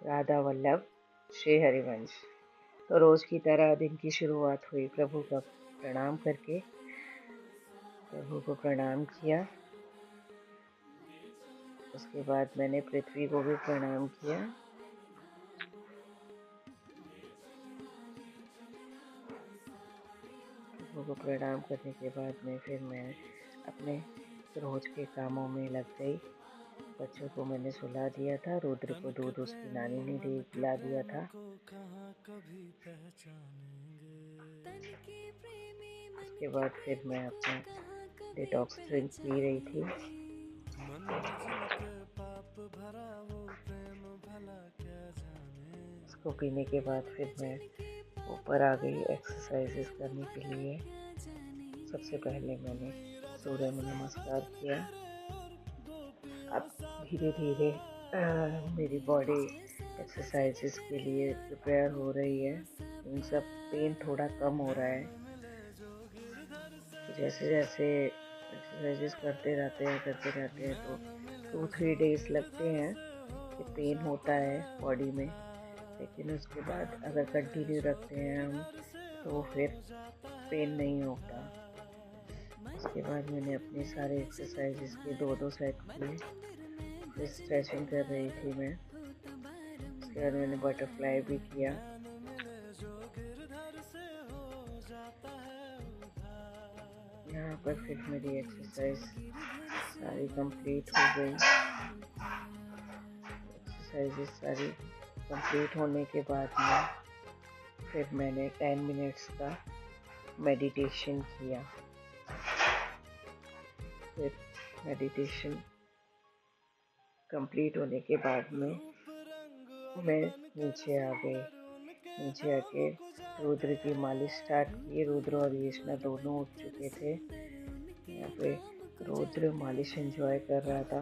राधा वल्लभ श्री हरिवंश। तो रोज की तरह दिन की शुरुआत हुई प्रभु का प्रणाम करके। प्रभु को प्रणाम किया, उसके बाद मैंने पृथ्वी को भी प्रणाम किया। प्रभु को प्रणाम करने के बाद में फिर मैं अपने रोज के कामों में लग गई। बच्चों को मैंने सुला दिया था, रुद्र को दूध उसकी नानी ने पिला दिया था। उसके बाद फिर मैं अपना डिटॉक्स ड्रिंक पी रही थी। उसको पीने के बाद फिर मैं ऊपर आ गई एक्सरसाइजेस करने के लिए। सबसे पहले मैंने सूर्य नमस्कार किया। अब धीरे धीरे मेरी बॉडी एक्सरसाइजेस के लिए प्रिपेयर हो रही है। इन सब पेन थोड़ा कम हो रहा है। तो जैसे जैसे एक्सरसाइजेस करते रहते हैं तो 2-3 डेज लगते हैं कि पेन होता है बॉडी में, लेकिन उसके बाद अगर कंटिन्यू रखते हैं हम तो फिर पेन नहीं होता। उसके बाद मैंने अपने सारे एक्सरसाइजेस के 2-2 सेट किए। फिर स्ट्रेचिंग कर रही थी मैं। उसके बाद मैंने बटरफ्लाई भी किया। यहाँ पर फिर मेरी एक्सरसाइज सारी कंप्लीट हो गई। एक्सरसाइजेस सारी कंप्लीट होने के बाद में फिर मैंने 10 मिनट्स का मेडिटेशन किया। फिर मेडिटेशन कंप्लीट होने के बाद में मैं नीचे आ गई। नीचे आके रुद्र की मालिश स्टार्ट की। रुद्र और येष्णा दोनों उठ चुके थे। यहाँ पे रुद्र मालिश एंजॉय कर रहा था।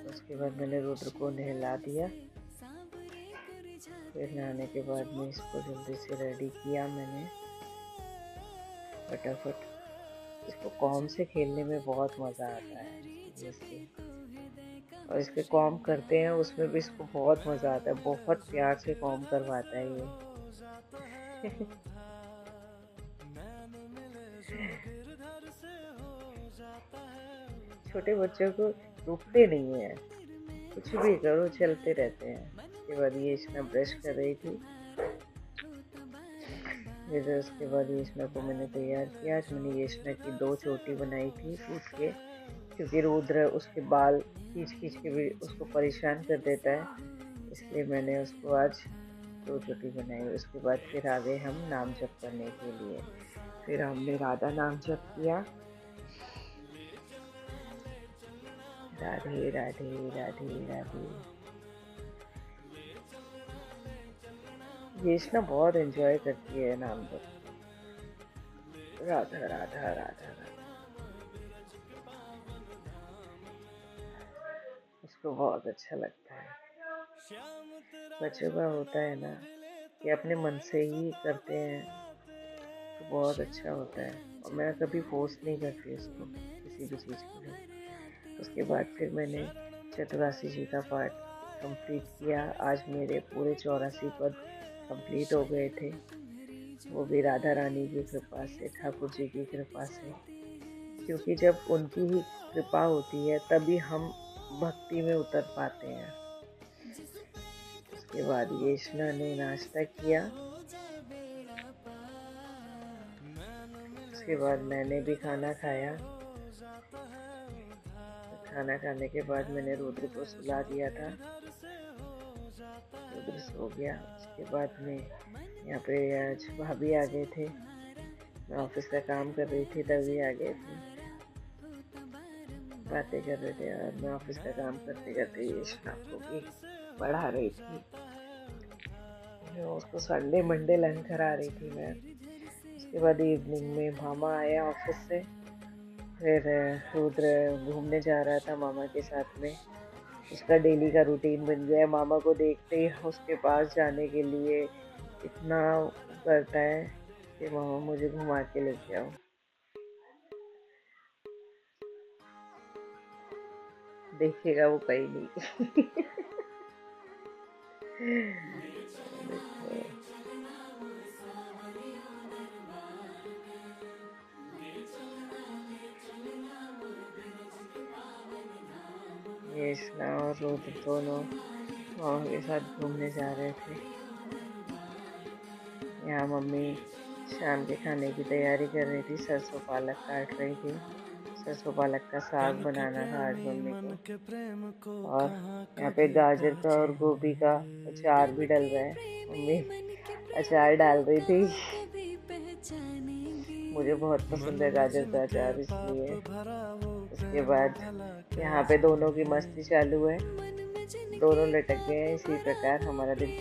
उसके बाद मैंने रुद्र को नहला दिया। फिर नहाने के बाद में इसको जल्दी से रेडी किया मैंने फटाफट। इसको कॉम से खेलने में बहुत मज़ा आता है सीरियसली। और इसके कॉम करते हैं उसमें भी इसको बहुत मज़ा आता है। बहुत प्यार से कॉम करवाता है ये। छोटे बच्चों को रुकते नहीं है, कुछ भी करो चलते रहते हैं। उसके बाद ये इसने ब्रश कर रही थी। फिर उसके बाद येष्णा को मैंने तैयार किया। आज मैंने येष्णा की 2 चोटी बनाई थी सूट के, क्योंकि रुद्र उसके बाल खींच खींच के भी उसको परेशान कर देता है, इसलिए मैंने उसको आज 2 चोटी बनाई। उसके बाद फिर आ गए हम नाम जप करने के लिए। फिर हमने राधा नाम जप किया। राधे राधे राधे राधे। येष्णा बहुत एंजॉय करती है नाम जप। राधा राधा राधा राधा, उसको बहुत अच्छा लगता है। बच्चों का होता है ना कि अपने मन से ही करते हैं तो बहुत अच्छा होता है। और मैं कभी फोर्स नहीं करती उसको किसी भी चीज़ के लिए। उसके बाद फिर मैंने चतुरासी जी का पाठ कंप्लीट किया। आज मेरे पूरे 84 पद कंप्लीट हो गए थे, वो भी राधा रानी की कृपा से, ठाकुर जी की कृपा से। क्योंकि जब उनकी ही कृपा होती है तभी हम भक्ति में उतर पाते हैं। उसके बाद येष्णा ने नाश्ता किया। उसके बाद मैंने भी खाना खाया। खाना खाने के बाद मैंने रुद्र को सुला दिया था। रुद्र सो गया। उसके बाद में यहाँ पे आज भाभी आ गए थे। मैं ऑफिस का काम कर रही थी तभी आ गए थे। बातें कर रहे थे और मैं ऑफिस का काम करते करते येष्णा को भी पढ़ा रही थी। उसको संडे मंडे लर्न करा रही थी मैं। उसके बाद इवनिंग में मामा आया ऑफिस से। फिर रुद्र घूमने जा रहा था मामा के साथ में। उसका डेली का रूटीन बन गया है। मामा को देखते ही उसके पास जाने के लिए इतना करता है कि मामा मुझे घुमा के लेके आओ। देखेगा वो कहीं नहीं। देखो, ये इसना और रुद्र दोनों मामा के साथ घूमने जा रहे थे। यहाँ मम्मी शाम के खाने की तैयारी कर रही थी, सरसों पालक काट रही थी। सरसों पालक का साग बनाना था आज मम्मी को। और यहाँ पे गाजर का और गोभी का अचार भी डल रहा है। मम्मी अचार डाल रही थी। मुझे बहुत पसंद है गाजर का अचार, इसलिए। उसके बाद यहाँ पे दोनों की मस्ती चालू है, दोनों लटक गए हैं। इसी प्रकार हमारा दिन